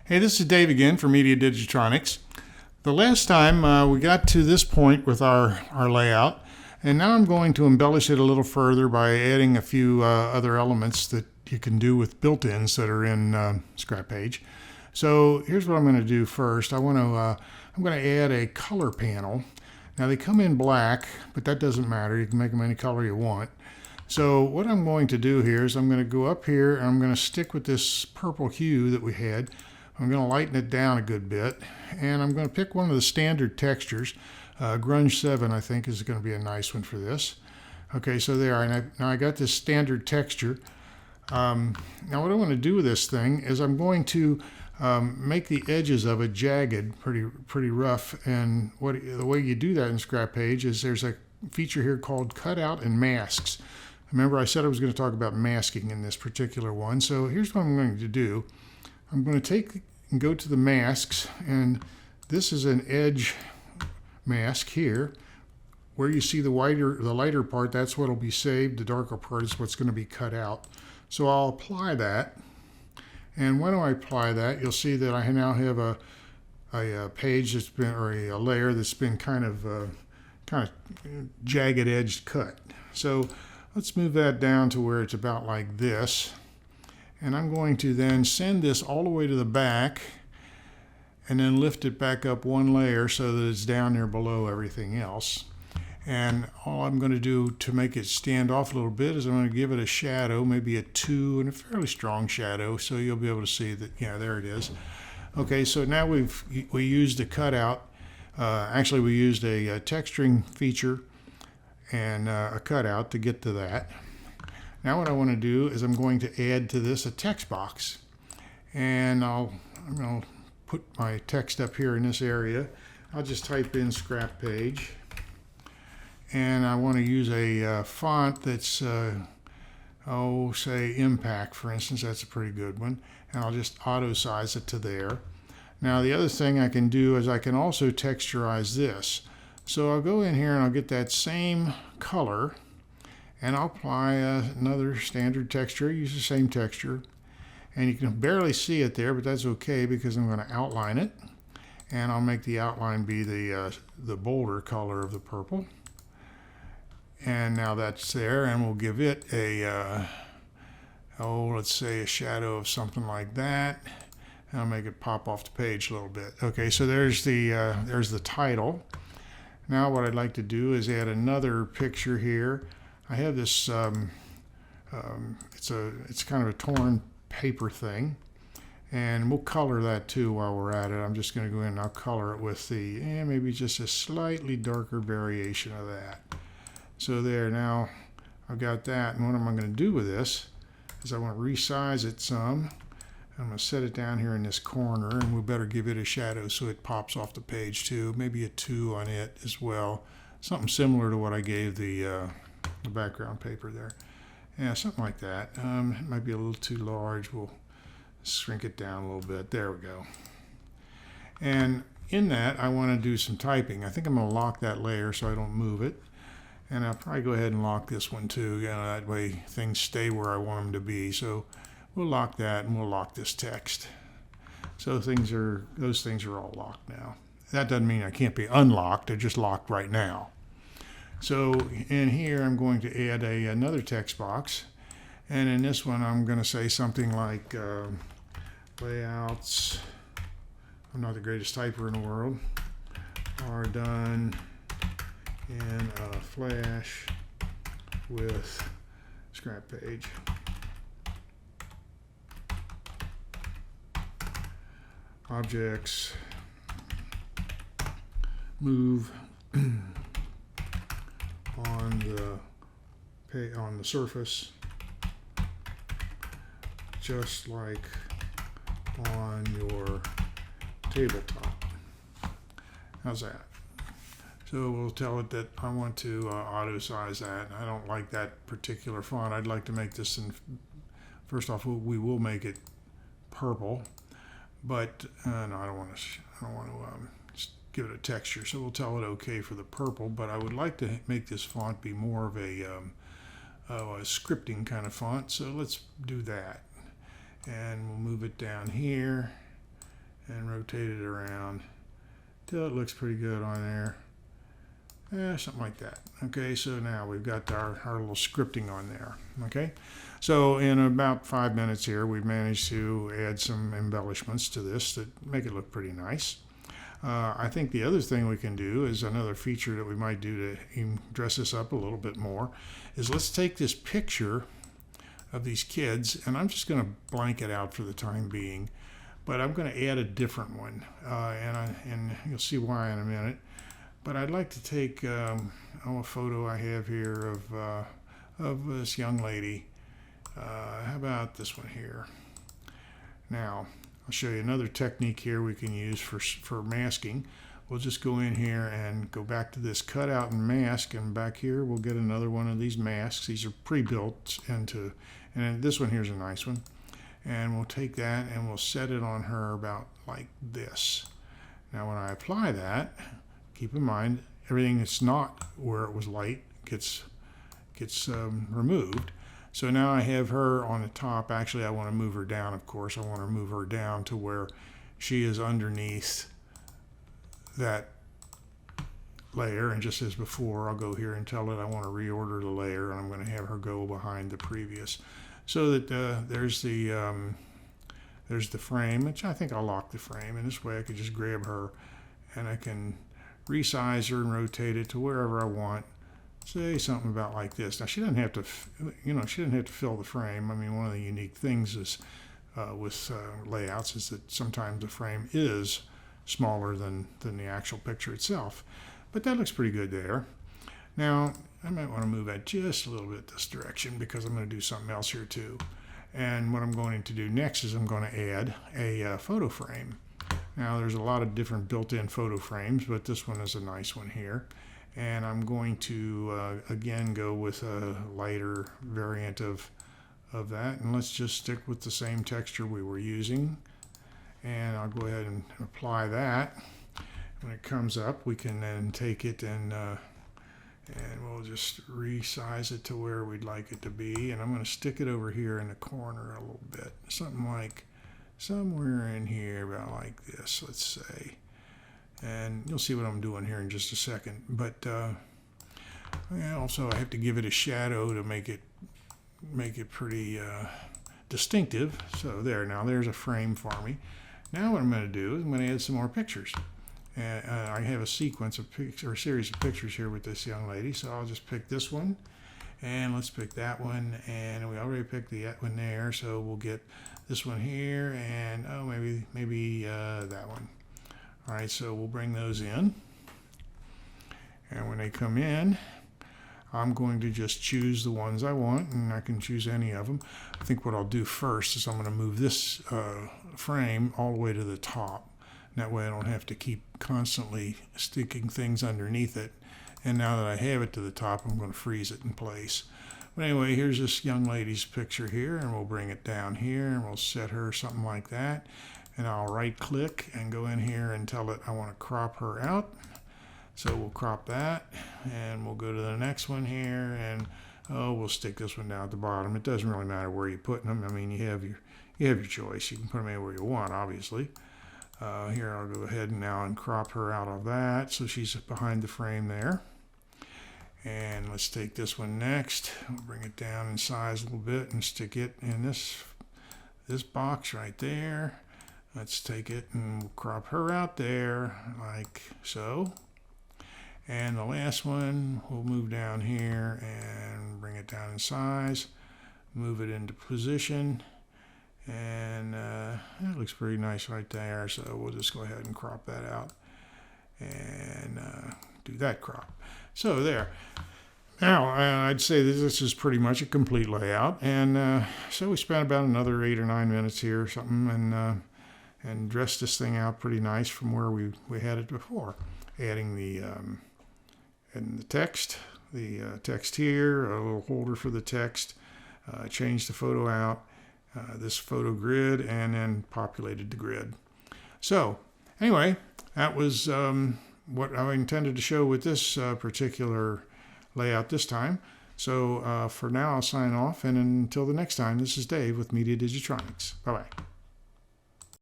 Hey, this is Dave again from Media Digitronics. The last time we got to this point with our layout, and now I'm going to embellish it a little further by adding a few other elements that you can do with built-ins that are in ScrapPage. So here's what I'm going to do first. I'm going to add a color panel. Now they come in black, but that doesn't matter. You can make them any color you want. So what I'm going to do here is I'm going to go up here and I'm going to stick with this purple hue that we had. I'm going to lighten it down a good bit, and I'm going to pick one of the standard textures. Grunge 7 I think is going to be a nice one for this. Okay, so there, and now I got this standard texture. Now what I want to do with this thing is I'm going to make the edges of it jagged, pretty rough, and the way you do that in ScrapPage is there's a feature here called Cutout and Masks. Remember I said I was going to talk about masking in this particular one, so here's what I'm going to do. I'm going to take and go to the masks, and this is an edge mask here. Where you see the lighter part, that's what will be saved. The darker part is what's going to be cut out. So I'll apply that, and when I apply that, you'll see that I now have a page that's been, or a layer that's been kind of jagged edged cut. So let's move that down to where it's about like this. And I'm going to then send this all the way to the back and then lift it back up one layer so that it's down there below everything else. And all I'm going to do to make it stand off a little bit is I'm going to give it a shadow, maybe a 2 and a fairly strong shadow, so you'll be able to see that, yeah, there it is. Okay, so now we used a cutout. Actually, we used a texturing feature and a cutout to get to that. Now what I want to do is I'm going to add to this a text box, and I'm going to put my text up here in this area. I'll just type in ScrapPage, and I want to use a font that's say Impact, for instance. That's a pretty good one, and I'll just auto size it to there. Now the other thing I can do is I can also texturize this. So I'll go in here and I'll get that same color, and I'll apply another standard texture, use the same texture, and you can barely see it there, but that's okay because I'm going to outline it, and I'll make the outline be the bolder color of the purple. And now that's there, and we'll give it a let's say a shadow of something like that, and I'll make it pop off the page a little bit. Okay, so there's the title. Now what I'd like to do is add another picture here. I have this, it's kind of a torn paper thing, and we'll color that too while we're at it. I'm just going to go in and I'll color it with maybe just a slightly darker variation of that. So there, now I've got that, and what am I going to do with this is I want to resize it some. I'm going to set it down here in this corner, and we better give it a shadow so it pops off the page too, maybe a 2 on it as well. Something similar to what I gave the background paper there. Yeah, something like that. It might be a little too large. We'll shrink it down a little bit. There we go. And in that, I want to do some typing. I think I'm going to lock that layer so I don't move it. And I'll probably go ahead and lock this one too. That way things stay where I want them to be. So we'll lock that, and we'll lock this text. So those things are all locked now. That doesn't mean I can't be unlocked. They're just locked right now. So in here, I'm going to add another text box, and in this one, I'm going to say something like layouts, I'm not the greatest typer in the world, are done in a Flash with ScrapPage. Objects move on the surface just like on your tabletop. How's that? So we'll tell it that I want to auto size that. I don't like that particular font. I'd like to make this first off, we will make it purple, but no, I don't want to just give it a texture. So we'll tell it okay for the purple, but I would like to make this font be more of a scripting kind of font. So let's do that, and we'll move it down here, and rotate it around till it looks pretty good on there. Something like that. Okay, so now we've got our little scripting on there. Okay, so in about 5 minutes here, we've managed to add some embellishments to this that make it look pretty nice. I think the other thing we can do is another feature that we might do to even dress this up a little bit more is let's take this picture of these kids, and I'm just going to blank it out for the time being, but I'm going to add a different one, and you'll see why in a minute. But I'd like to take a photo I have here of this young lady. How about this one here? Now, I'll show you another technique here we can use for masking. We'll just go in here and go back to this cutout and mask, and back here we'll get another one of these masks. These are pre-built into, and this one here's a nice one. And we'll take that and we'll set it on her about like this. Now when I apply that, keep in mind everything that's not where it was light gets removed. So now I have her on the top. Actually, I want to move her down, of course. I want to move her down to where she is underneath that layer. And just as before, I'll go here and tell it I want to reorder the layer, and I'm going to have her go behind the previous. So that there's the frame, which I think I'll lock the frame. And this way I could just grab her and I can resize her and rotate it to wherever I want. Say something about like this. Now she doesn't have to, she doesn't have to fill the frame. I mean, one of the unique things is with layouts is that sometimes the frame is smaller than the actual picture itself. But that looks pretty good there. Now I might want to move that just a little bit this direction because I'm going to do something else here too. And what I'm going to do next is I'm going to add a photo frame. Now there's a lot of different built-in photo frames, but this one is a nice one here. And I'm going to again go with a lighter variant of that, and let's just stick with the same texture we were using, and I'll go ahead and apply that. When it comes up, we can then take it and we'll just resize it to where we'd like it to be, and I'm going to stick it over here in the corner a little bit, something like somewhere in here about like this, let's say. And you'll see what I'm doing here in just a second. But also I have to give it a shadow to make it pretty distinctive. So there, now there's a frame for me. Now what I'm going to do is I'm going to add some more pictures. And I have a sequence of a series of pictures here with this young lady. So I'll just pick this one, and let's pick that one. And we already picked the one there, so we'll get this one here, and maybe that one. All right, so we'll bring those in, and when they come in, I'm going to just choose the ones I want, and I can choose any of them. I think what I'll do first is I'm going to move this frame all the way to the top. That way I don't have to keep constantly sticking things underneath it. And now that I have it to the top, I'm going to freeze it in place. But anyway, here's this young lady's picture here, and we'll bring it down here, and we'll set her something like that. And I'll right click and go in here and tell it I want to crop her out. So we'll crop that, and we'll go to the next one here, and we'll stick this one down at the bottom. It doesn't really matter where you're putting them. I mean, you have your choice. You can put them anywhere you want, obviously. Here I'll go ahead now and crop her out of that, so she's behind the frame there. And let's take this one next. We'll bring it down in size a little bit and stick it in this box right there. Let's take it and we'll crop her out there like so. And the last one, we'll move down here and bring it down in size, move it into position, and that looks pretty nice right there. So we'll just go ahead and crop that out and do that crop. So there. Now, I'd say that this is pretty much a complete layout. And so we spent about another 8 or 9 minutes here or something, and dressed this thing out pretty nice from where we had it before. Adding the text here, a little holder for the text, changed the photo out, this photo grid, and then populated the grid. So anyway, that was what I intended to show with this particular layout this time. So for now, I'll sign off, and until the next time, this is Dave with Media Digitronics. Bye-bye.